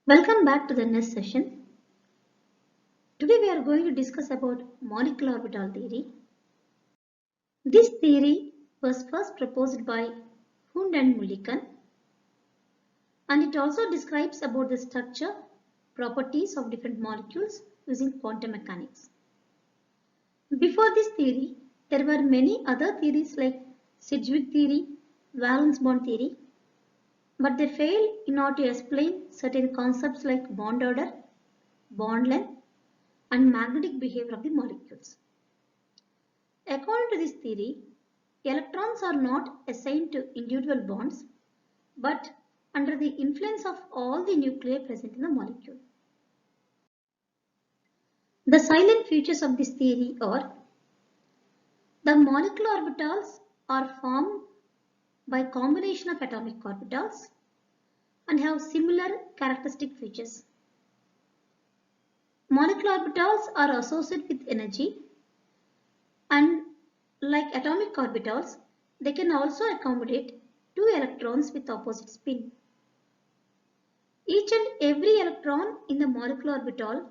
Welcome back to the next session. Today we are going to discuss about molecular orbital theory. This theory was first proposed by Hund and Mulliken, and it also describes about the structure, properties of different molecules using quantum mechanics. Before this theory, there were many other theories like Sedgwick theory, valence bond theory, but they failed in order to explain certain concepts like bond order, bond length, and magnetic behavior of the molecules. According to this theory, electrons are not assigned to individual bonds but under the influence of all the nuclei present in the molecule. The silent features of this theory are the molecular orbitals are formed by combination of atomic orbitals and have similar characteristic features. Molecular orbitals are associated with energy, and like atomic orbitals, they can also accommodate two electrons with opposite spin. Each and every electron in the molecular orbital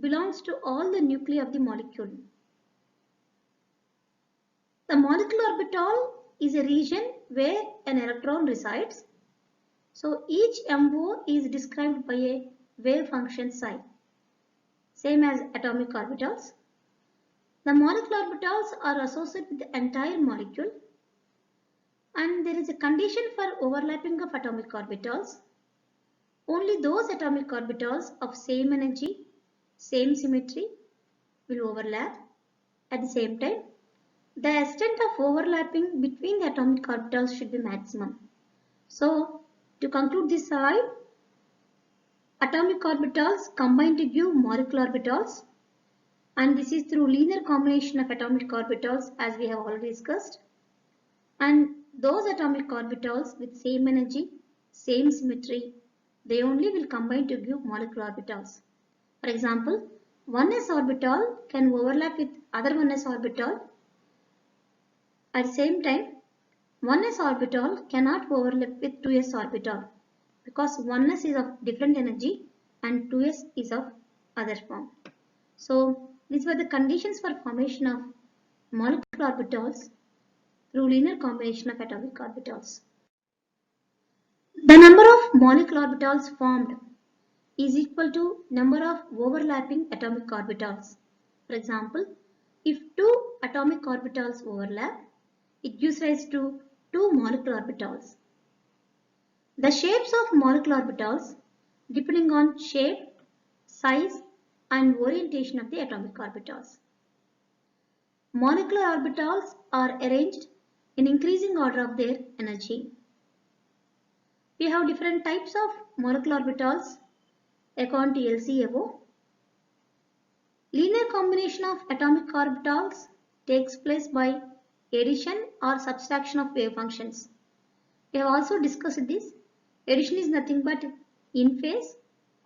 belongs to all the nuclei of the molecule. The molecular orbital is a region where an electron resides. So each MO is described by a wave function psi, same as atomic orbitals. The molecular orbitals are associated with the entire molecule, and there is a condition for overlapping of atomic orbitals. Only those atomic orbitals of same energy, same symmetry will overlap. At the same time, the extent of overlapping between the atomic orbitals should be maximum. So, to conclude this slide, atomic orbitals combine to give molecular orbitals, and this is through linear combination of atomic orbitals as we have already discussed. And those atomic orbitals with same energy, same symmetry, they only will combine to give molecular orbitals. For example, 1s orbital can overlap with other 1s orbital. At the same time, 1s orbital cannot overlap with 2s orbital because 1s is of different energy and 2s is of other form. So these were the conditions for formation of molecular orbitals through linear combination of atomic orbitals. The number of molecular orbitals formed is equal to number of overlapping atomic orbitals. For example, if two atomic orbitals overlap, it gives rise to two molecular orbitals. The shapes of molecular orbitals depending on shape, size, and orientation of the atomic orbitals. Molecular orbitals are arranged in increasing order of their energy. We have different types of molecular orbitals according to LCAO. Linear combination of atomic orbitals takes place by addition or subtraction of wave functions. We have also discussed this. Addition is nothing but in phase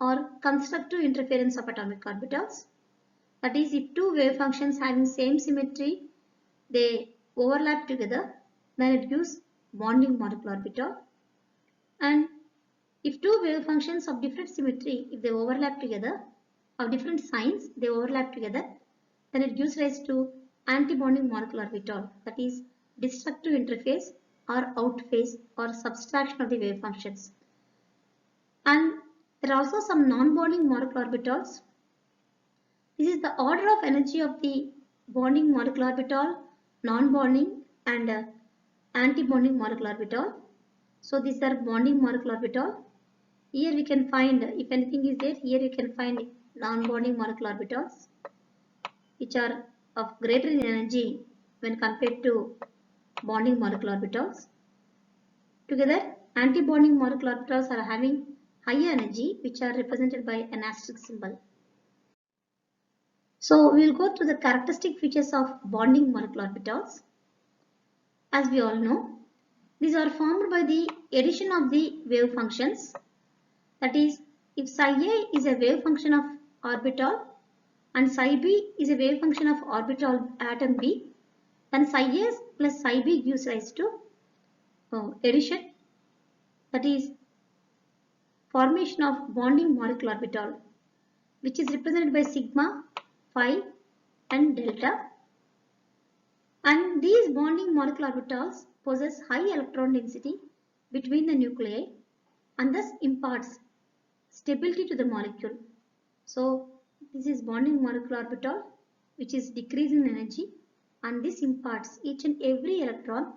or constructive interference of atomic orbitals. That is, if two wave functions having same symmetry, they overlap together, then it gives bonding molecular orbital. And if two wave functions of different symmetry, if they overlap together, of different signs, they overlap together, then it gives rise to antibonding molecular orbital. That is, destructive interface or out phase or subtraction of the wave functions. And there are also some non-bonding molecular orbitals. This is the order of energy of the bonding molecular orbital, non-bonding and anti-bonding molecular orbital. So these are bonding molecular orbital. Here we can find, if anything is there, here you can find non-bonding molecular orbitals, which are of greater in energy when compared to bonding molecular orbitals. Together, anti-bonding molecular orbitals are having higher energy, which are represented by an asterisk symbol. So we will go through the characteristic features of bonding molecular orbitals. As we all know, these are formed by the addition of the wave functions. That is, if psi a is a wave function of orbital and psi b is a wave function of orbital atom b, then psi a plus psi b gives rise to addition. That is, formation of bonding molecular orbital, which is represented by sigma, phi and delta. And these bonding molecular orbitals possess high electron density between the nuclei and thus imparts stability to the molecule. So this is bonding molecular orbital which is decreasing in energy, and this imparts each and every electron,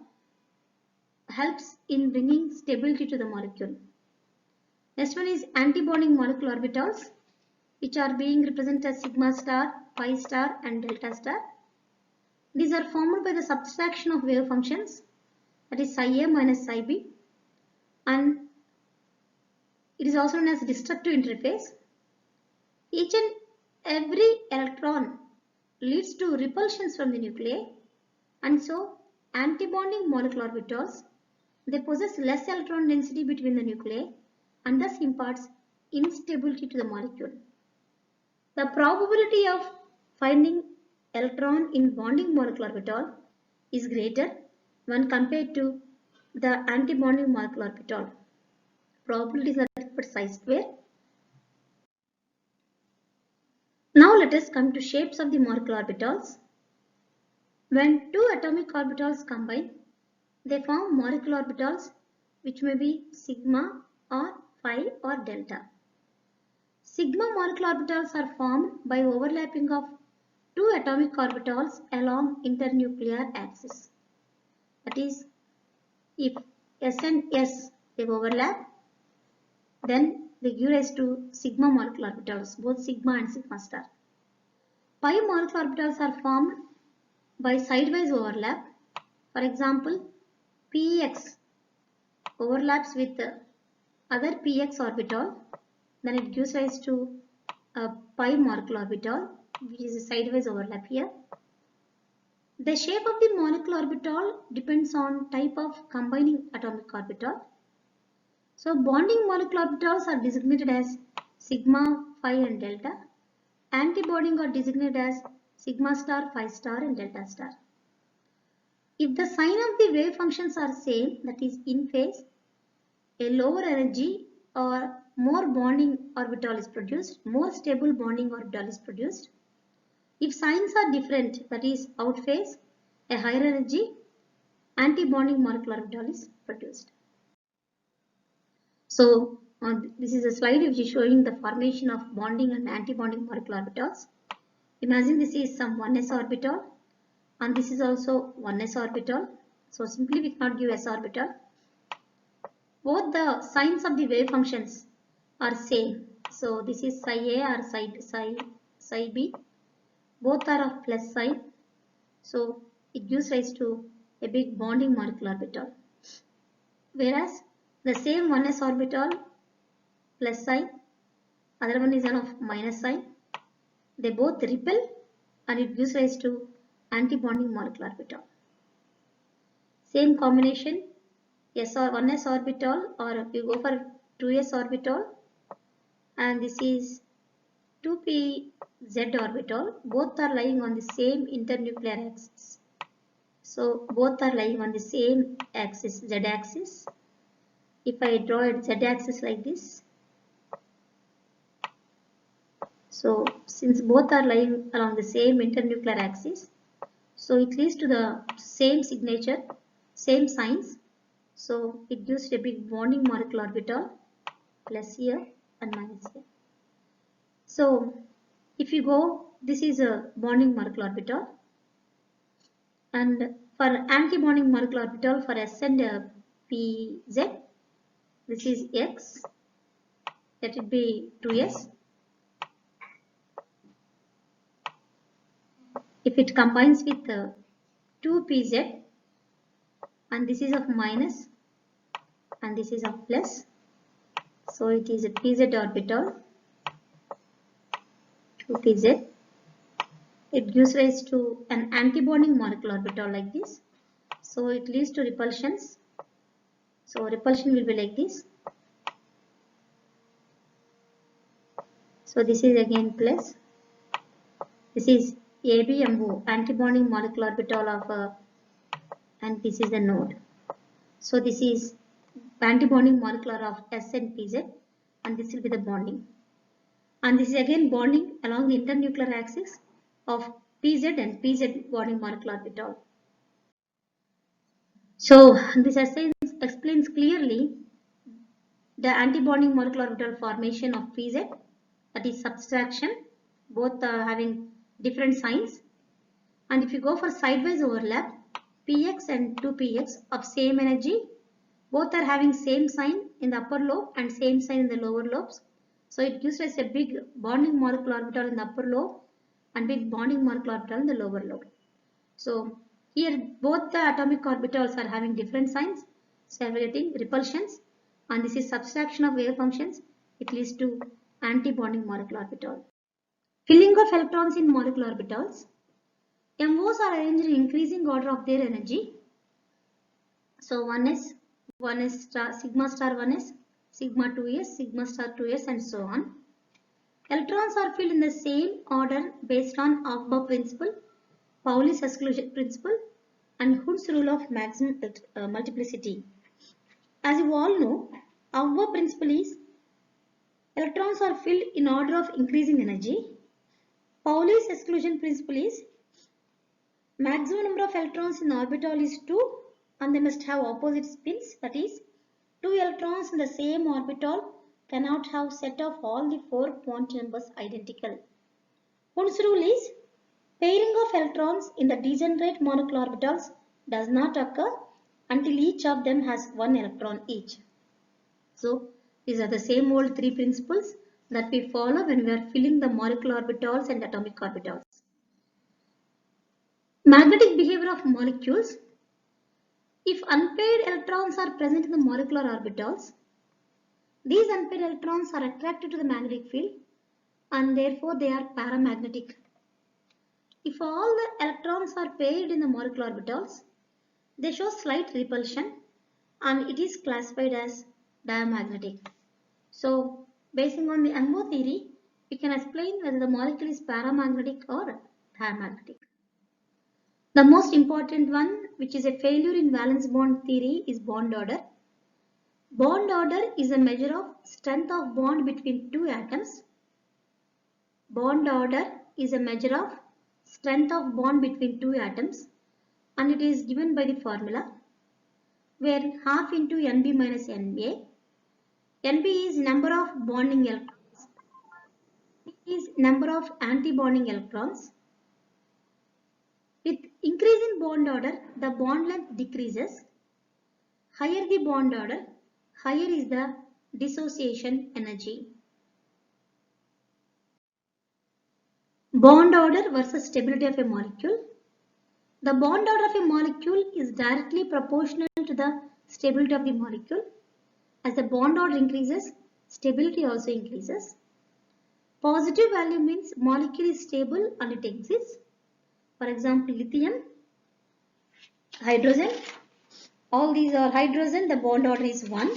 helps in bringing stability to the molecule. Next one is antibonding molecular orbitals, which are being represented as sigma star, pi star and delta star. These are formed by the subtraction of wave functions, that is psi a minus psi b, and it is also known as destructive interface. Each and every electron leads to repulsions from the nuclei, and so antibonding molecular orbitals, they possess less electron density between the nuclei and thus imparts instability to the molecule. The probability of finding electron in bonding molecular orbital is greater when compared to the antibonding molecular orbital. Probabilities are nothing but psi square. Now let us come to shapes of the molecular orbitals. When two atomic orbitals combine, they form molecular orbitals which may be sigma or phi or delta. Sigma molecular orbitals are formed by overlapping of two atomic orbitals along internuclear axis. That is, if S and S they overlap, then they give rise to sigma molecular orbitals, both sigma and sigma star. Pi molecular orbitals are formed by sidewise overlap. For example, Px overlaps with other Px orbital, then it gives rise to a pi molecular orbital, which is a sidewise overlap here. The shape of the molecular orbital depends on type of combining atomic orbital. So bonding molecular orbitals are designated as sigma, phi and delta. Antibonding are designated as sigma star, phi star and delta star. If the sign of the wave functions are same, that is in phase, a lower energy or more bonding orbital is produced, more stable bonding orbital is produced. If signs are different, that is out phase, a higher energy, anti-bonding molecular orbital is produced. So this is a slide which is showing the formation of bonding and anti-bonding molecular orbitals. Imagine this is some 1s orbital and this is also 1s orbital. So simply we cannot give s orbital. Both the signs of the wave functions are same. So this is psi a or psi b. Both are of plus sign. So it gives rise to a big bonding molecular orbital. Whereas the same 1s orbital plus sign, other one is one of minus sign. They both repel and it gives rise to anti-bonding molecular orbital. Same combination, s or 1s orbital, or you go for 2s orbital, and this is 2pz orbital. Both are lying on the same internuclear axis. So both are lying on the same axis, z axis. If I draw a z axis like this, so since both are lying along the same internuclear axis, so it leads to the same signature, same signs. So it gives a big bonding molecular orbital, plus here and minus here. So if you go, this is a bonding molecular orbital, and for anti-bonding molecular orbital for S and Pz, this is X, let it be 2s. If it combines with 2pz, and this is of minus and this is of plus, so it is a pz orbital, 2pz. It gives rise to an antibonding molecular orbital like this. So it leads to repulsions. So repulsion will be like this. So this is again plus. This is ABMO, antibonding molecular orbital of and this is a node. So this is antibonding molecular of S and PZ. and this will be the bonding. And this is again bonding along the internuclear axis of pz and pz bonding molecular orbital. So this explains clearly the antibonding molecular orbital formation of pz, that is subtraction, both having different signs. And if you go for sidewise overlap, px and 2px of same energy, both are having same sign in the upper lobe and same sign in the lower lobes. So it gives us a big bonding molecular orbital in the upper lobe and big bonding molecular orbital in the lower lobe. So here both the atomic orbitals are having different signs, so we are getting repulsions, and this is subtraction of wave functions. It leads to anti-bonding molecular orbital. Filling of electrons in molecular orbitals. MOs are arranged in increasing order of their energy. So 1s star, sigma star 1s, sigma 2s, sigma star 2s, and so on. Electrons are filled in the same order based on Aufbau principle, Pauli's exclusion principle, and Hund's rule of maximum multiplicity. As you all know, Aufbau principle is electrons are filled in order of increasing energy. Pauli's exclusion principle is maximum number of electrons in the orbital is 2 and they must have opposite spins, that is 2 electrons in the same orbital cannot have set of all the 4 quantum numbers identical. Hund's rule is pairing of electrons in the degenerate molecular orbitals does not occur until each of them has 1 electron each. So these are the same old 3 principles that we follow when we are filling the molecular orbitals and atomic orbitals. Magnetic behavior of molecules. If unpaired electrons are present in the molecular orbitals, these unpaired electrons are attracted to the magnetic field and therefore they are paramagnetic. If all the electrons are paired in the molecular orbitals, they show slight repulsion and it is classified as diamagnetic. So, based on the MO theory, we can explain whether the molecule is paramagnetic or diamagnetic. The most important one, which is a failure in valence bond theory, is bond order. Bond order is a measure of strength of bond between two atoms. Bond order is a measure of strength of bond between two atoms and it is given by the formula where half into Nb minus Na. Nb is number of bonding electrons. N is number of anti-bonding electrons. With increase in bond order, the bond length decreases. Higher the bond order, higher is the dissociation energy. Bond order versus stability of a molecule. The bond order of a molecule is directly proportional to the stability of the molecule. As the bond order increases, stability also increases. Positive value means molecule is stable and it exists. For example, lithium, hydrogen, all these are hydrogen, the bond order is 1.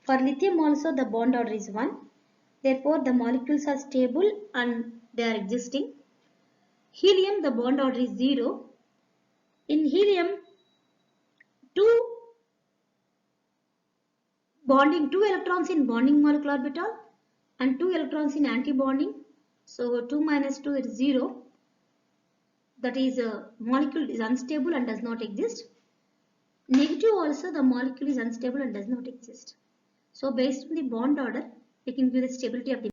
For lithium also the bond order is 1. Therefore, the molecules are stable and they are existing. Helium, the bond order is 0. In helium, two electrons in bonding molecular orbital and 2 electrons in anti-bonding. So 2 minus 2 is 0. That is a molecule is unstable and does not exist. Negative also the molecule is unstable and does not exist. So based on the bond order, we can give the stability of the